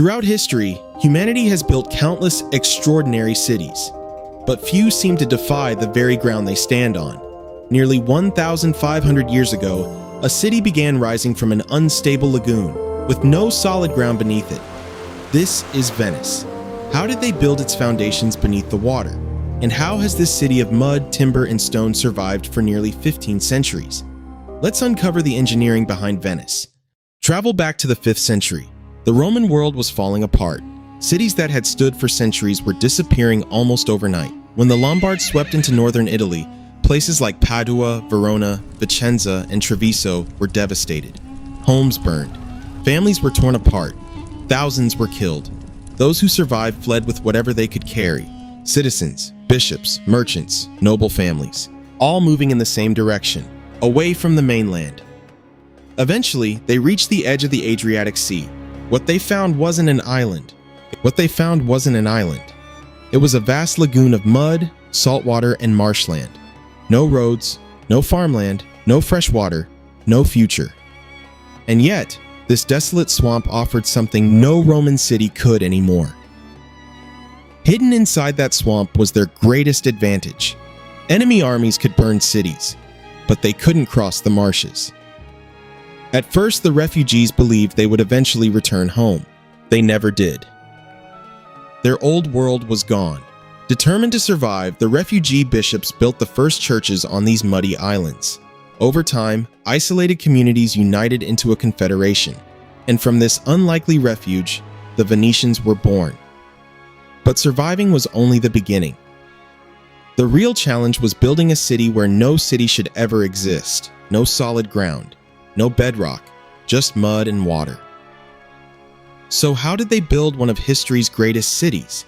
Throughout history, humanity has built countless extraordinary cities, but few seem to defy the very ground they stand on. Nearly 1,500 years ago, a city began rising from an unstable lagoon, with no solid ground beneath it. This is Venice. How did they build its foundations beneath the water? And how has this city of mud, timber, and stone survived for nearly 15 centuries? Let's uncover the engineering behind Venice. Travel back to the 5th century. The Roman world was falling apart. Cities that had stood for centuries were disappearing almost overnight. When the Lombards swept into northern Italy, places like Padua, Verona, Vicenza, and Treviso were devastated. Homes burned. Families were torn apart. Thousands were killed. Those who survived fled with whatever they could carry. Citizens, bishops, merchants, noble families, all moving in the same direction, away from the mainland. Eventually, they reached the edge of the Adriatic Sea. What they found wasn't an island. It was a vast lagoon of mud, salt water, and marshland. No roads, no farmland, no fresh water, no future. And yet, this desolate swamp offered something no Roman city could anymore. Hidden inside that swamp was their greatest advantage. Enemy armies could burn cities, but they couldn't cross the marshes. At first, the refugees believed they would eventually return home. They never did. Their old world was gone. Determined to survive, the refugee bishops built the first churches on these muddy islands. Over time, isolated communities united into a confederation, and from this unlikely refuge, the Venetians were born. But surviving was only the beginning. The real challenge was building a city where no city should ever exist, no solid ground, no bedrock, just mud and water. So how did they build one of history's greatest cities?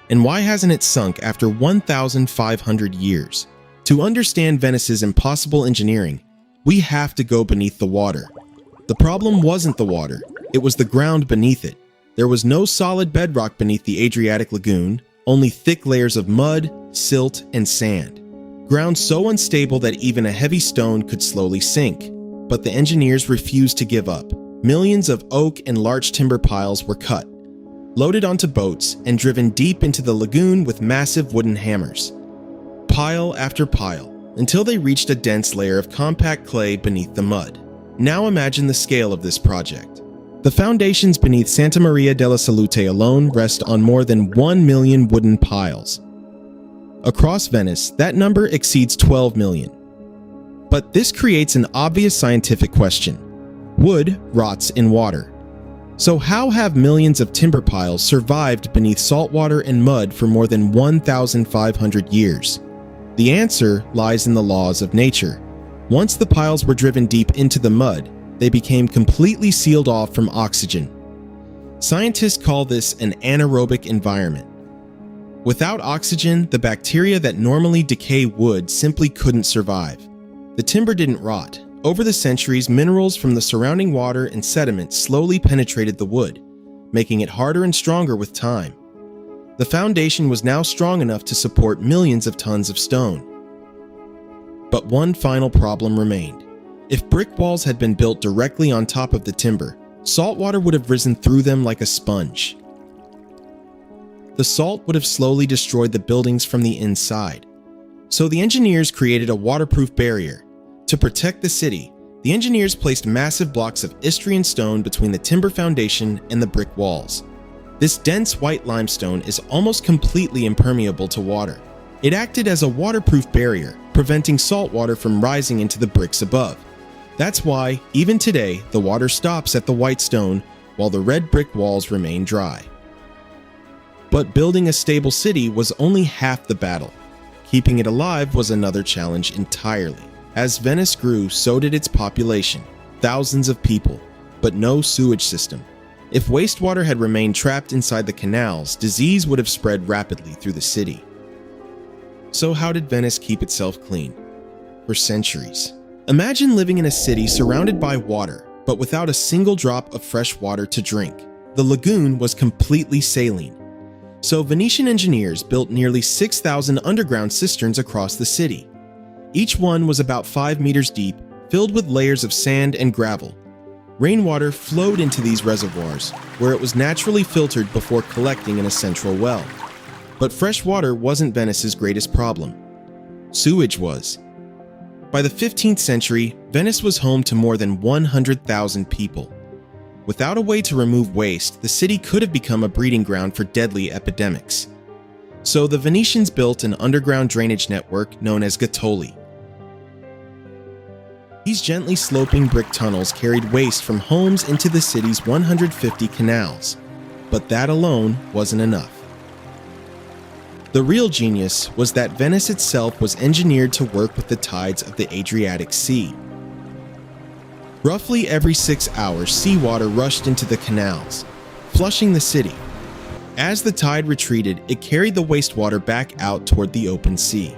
And why hasn't it sunk after 1,500 years? To understand Venice's impossible engineering, we have to go beneath the water. The problem wasn't the water, it was the ground beneath it. There was no solid bedrock beneath the Adriatic Lagoon, only thick layers of mud, silt, and sand. Ground so unstable that even a heavy stone could slowly sink. But the engineers refused to give up. Millions of oak and large timber piles were cut, loaded onto boats, and driven deep into the lagoon with massive wooden hammers. Pile after pile, until they reached a dense layer of compact clay beneath the mud. Now imagine the scale of this project. The foundations beneath Santa Maria della Salute alone rest on more than 1 million wooden piles. Across Venice, that number exceeds 12 million. But this creates an obvious scientific question. Wood rots in water. So how have millions of timber piles survived beneath salt water and mud for more than 1,500 years? The answer lies in the laws of nature. Once the piles were driven deep into the mud, they became completely sealed off from oxygen. Scientists call this an anaerobic environment. Without oxygen, the bacteria that normally decay wood simply couldn't survive. The timber didn't rot. Over the centuries, minerals from the surrounding water and sediment slowly penetrated the wood, making it harder and stronger with time. The foundation was now strong enough to support millions of tons of stone. But one final problem remained. If brick walls had been built directly on top of the timber, salt water would have risen through them like a sponge. The salt would have slowly destroyed the buildings from the inside. So the engineers created a waterproof barrier. To protect the city, the engineers placed massive blocks of Istrian stone between the timber foundation and the brick walls. This dense white limestone is almost completely impermeable to water. It acted as a waterproof barrier, preventing salt water from rising into the bricks above. That's why, even today, the water stops at the white stone while the red brick walls remain dry. But building a stable city was only half the battle. Keeping it alive was another challenge entirely. As Venice grew, so did its population. Thousands of people, but no sewage system. If wastewater had remained trapped inside the canals, disease would have spread rapidly through the city. So how did Venice keep itself clean? For centuries. Imagine living in a city surrounded by water, but without a single drop of fresh water to drink. The lagoon was completely saline. So Venetian engineers built nearly 6,000 underground cisterns across the city. Each one was about 5 meters deep, filled with layers of sand and gravel. Rainwater flowed into these reservoirs, where it was naturally filtered before collecting in a central well. But fresh water wasn't Venice's greatest problem. Sewage was. By the 15th century, Venice was home to more than 100,000 people. Without a way to remove waste, the city could have become a breeding ground for deadly epidemics. So the Venetians built an underground drainage network known as gattoli. These gently sloping brick tunnels carried waste from homes into the city's 150 canals. But that alone wasn't enough. The real genius was that Venice itself was engineered to work with the tides of the Adriatic Sea. Roughly every 6 hours, seawater rushed into the canals, flushing the city. As the tide retreated, it carried the wastewater back out toward the open sea.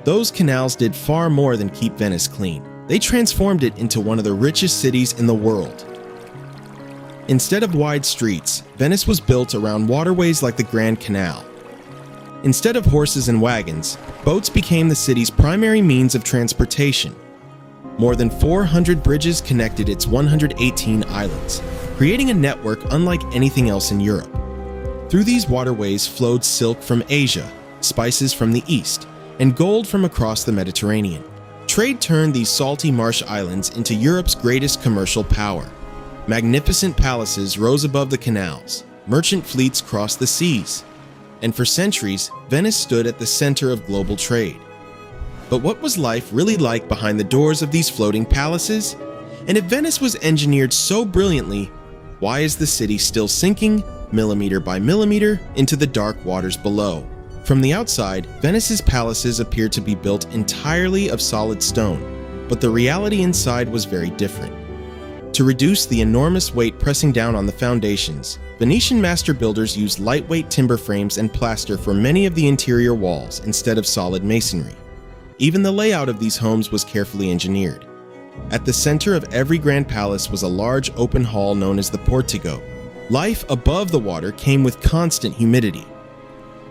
Those canals did far more than keep Venice clean. They transformed it into one of the richest cities in the world. Instead of wide streets, Venice was built around waterways like the Grand Canal. Instead of horses and wagons, boats became the city's primary means of transportation. More than 400 bridges connected its 118 islands, creating a network unlike anything else in Europe. Through these waterways flowed silk from Asia, spices from the East, and gold from across the Mediterranean. Trade turned these salty marsh islands into Europe's greatest commercial power. Magnificent palaces rose above the canals, merchant fleets crossed the seas, and for centuries, Venice stood at the center of global trade. But what was life really like behind the doors of these floating palaces? And if Venice was engineered so brilliantly, why is the city still sinking, millimeter by millimeter, into the dark waters below? From the outside, Venice's palaces appeared to be built entirely of solid stone, but the reality inside was very different. To reduce the enormous weight pressing down on the foundations, Venetian master builders used lightweight timber frames and plaster for many of the interior walls instead of solid masonry. Even the layout of these homes was carefully engineered. At the center of every grand palace was a large open hall known as the portico. Life above the water came with constant humidity.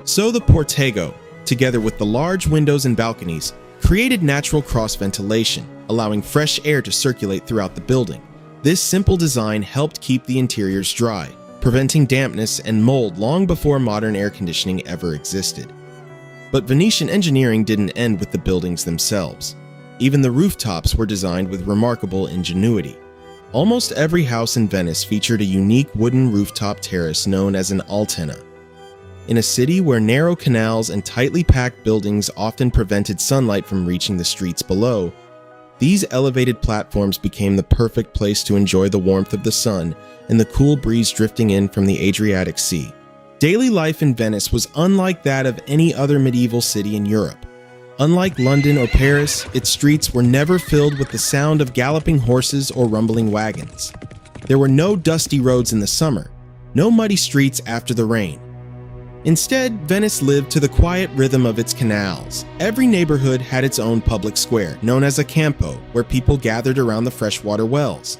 So the portico, together with the large windows and balconies, created natural cross-ventilation, allowing fresh air to circulate throughout the building. This simple design helped keep the interiors dry, preventing dampness and mold long before modern air conditioning ever existed. But Venetian engineering didn't end with the buildings themselves. Even the rooftops were designed with remarkable ingenuity. Almost every house in Venice featured a unique wooden rooftop terrace known as an altenna. In a city where narrow canals and tightly packed buildings often prevented sunlight from reaching the streets below, these elevated platforms became the perfect place to enjoy the warmth of the sun and the cool breeze drifting in from the Adriatic Sea. Daily life in Venice was unlike that of any other medieval city in Europe. Unlike London or Paris, its streets were never filled with the sound of galloping horses or rumbling wagons. There were no dusty roads in the summer, no muddy streets after the rain. Instead, Venice lived to the quiet rhythm of its canals. Every neighborhood had its own public square, known as a campo, where people gathered around the freshwater wells.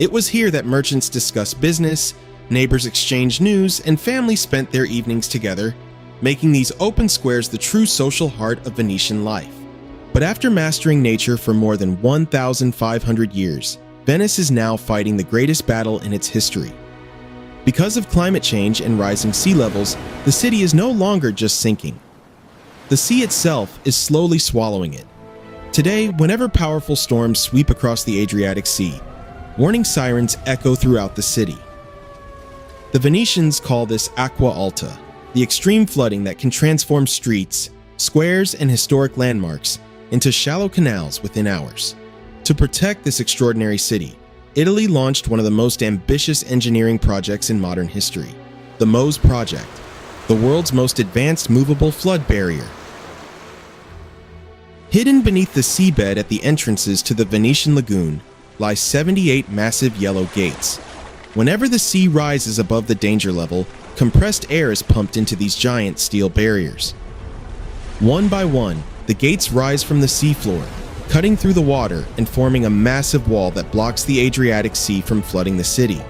It was here that merchants discussed business, neighbors exchanged news, and families spent their evenings together, making these open squares the true social heart of Venetian life. But after mastering nature for more than 1,500 years, Venice is now fighting the greatest battle in its history. Because of climate change and rising sea levels, the city is no longer just sinking. The sea itself is slowly swallowing it. Today, whenever powerful storms sweep across the Adriatic Sea, warning sirens echo throughout the city. The Venetians call this acqua alta, the extreme flooding that can transform streets, squares, and historic landmarks into shallow canals within hours. To protect this extraordinary city, Italy launched one of the most ambitious engineering projects in modern history, the MOSE project, the world's most advanced movable flood barrier. Hidden beneath the seabed at the entrances to the Venetian lagoon lie 78 massive yellow gates. Whenever the sea rises above the danger level, compressed air is pumped into these giant steel barriers. One by one, the gates rise from the seafloor, cutting through the water and forming a massive wall that blocks the Adriatic Sea from flooding the city.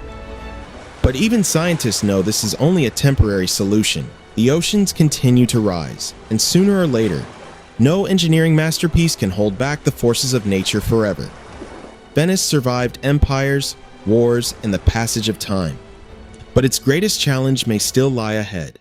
But even scientists know this is only a temporary solution. The oceans continue to rise, and sooner or later, no engineering masterpiece can hold back the forces of nature forever. Venice survived empires, wars, and the passage of time. But its greatest challenge may still lie ahead.